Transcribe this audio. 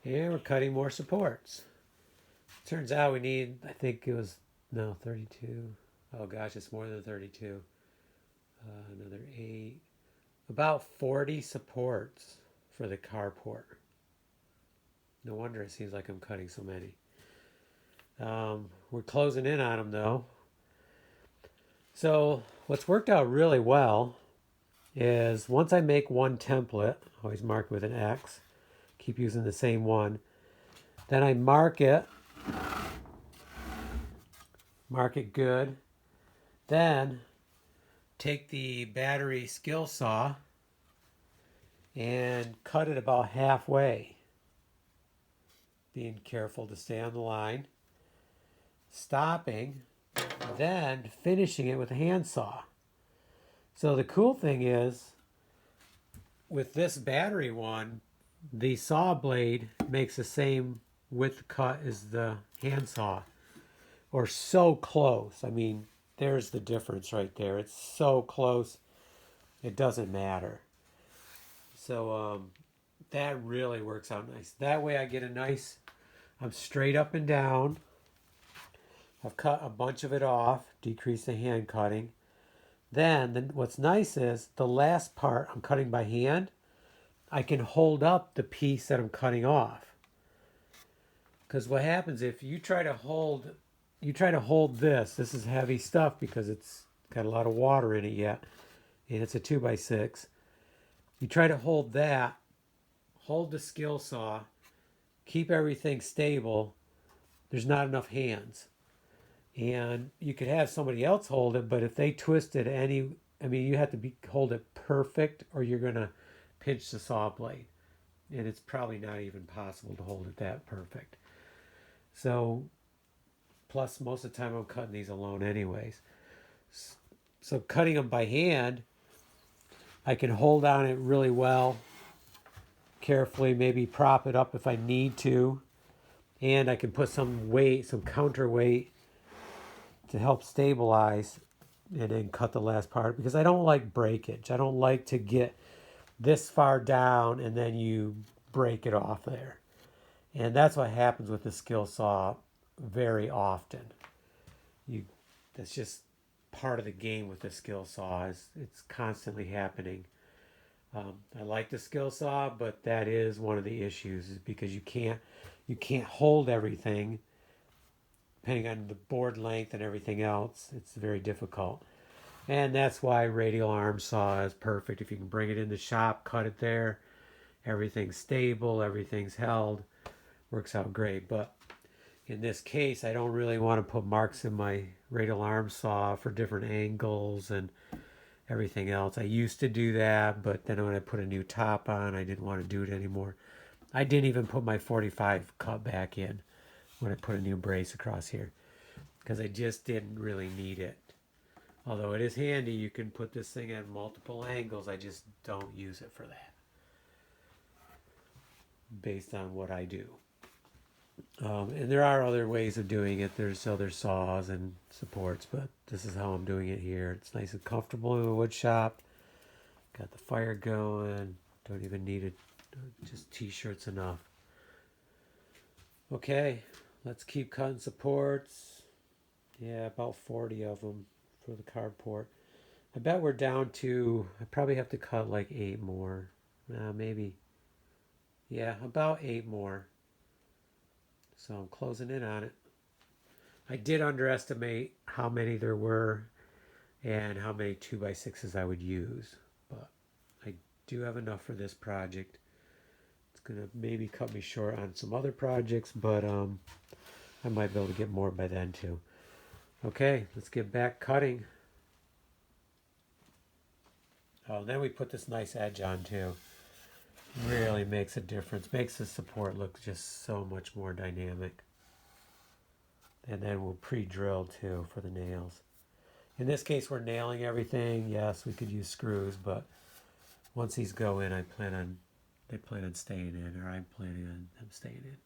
And we're cutting more supports. Turns out we need, I think it was, no, 32. Oh gosh, it's more than 32. Another 8. About 40 supports for the carport. No wonder it seems like I'm cutting so many. We're closing in on them though. So what's worked out really well is once I make one template, always mark with an X, keep using the same one, then I mark it good, then take the battery skill saw and cut it about halfway, being careful to stay on the line, stopping, then finishing it with a handsaw. So the cool thing is, with this battery one, the saw blade makes the same width cut as the handsaw, or so close. I mean, there's the difference right there. It's so close, it doesn't matter. So that really works out nice. That way I get a nice, I'm straight up and down. I've cut a bunch of it off, decrease the hand cutting. Then what's nice is the last part I'm cutting by hand, I can hold up the piece that I'm cutting off. Because what happens if you try to hold this is heavy stuff because it's got a lot of water in it yet, and it's a 2x6. You try to hold that, hold the skill saw, keep everything stable, there's not enough hands. And you could have somebody else hold it, but if they twist it you have to hold it perfect or you're going to pinch the saw blade. And it's probably not even possible to hold it that perfect. So, plus most of the time I'm cutting these alone anyways. So cutting them by hand, I can hold on it really well, carefully, maybe prop it up if I need to. And I can put some weight, some counterweight to help stabilize and then cut the last part, because I don't like breakage. I don't like to get this far down and then you break it off there. And that's what happens with the skill saw very often. That's just part of the game with the skill saw. It's constantly happening. I like the skill saw, but that is one of the issues, is because you can't hold everything. Depending on the board length and everything else, it's very difficult. And that's why radial arm saw is perfect. If you can bring it in the shop, cut it there, everything's stable, everything's held, works out great. But in this case, I don't really want to put marks in my radial arm saw for different angles and everything else. I used to do that, but then when I put a new top on, I didn't want to do it anymore. I didn't even put my 45 cut back in when I put a new brace across here, because I just didn't really need it. Although it is handy, you can put this thing at multiple angles. I just don't use it for that, based on what I do. And there are other ways of doing it. There's other saws and supports, but this is how I'm doing it here. It's nice and comfortable in the wood shop. Got the fire going. Don't even need it. Just t-shirts enough. Okay, let's keep cutting supports. Yeah, about 40 of them for the carport. I bet we're down to, I probably have to cut like 8 more. Maybe. Yeah, about 8 more. So I'm closing in on it. I did underestimate how many there were and how many 2x6s I would use. But I do have enough for this project. It's going to maybe cut me short on some other projects, but I might be able to get more by then too. Okay, let's get back cutting. Oh, then we put this nice edge on too. Really makes a difference. Makes the support look just so much more dynamic. And then we'll pre-drill too for the nails. In this case, we're nailing everything. Yes, we could use screws, but once these go in, they plan on staying in, or I'm planning on them staying in.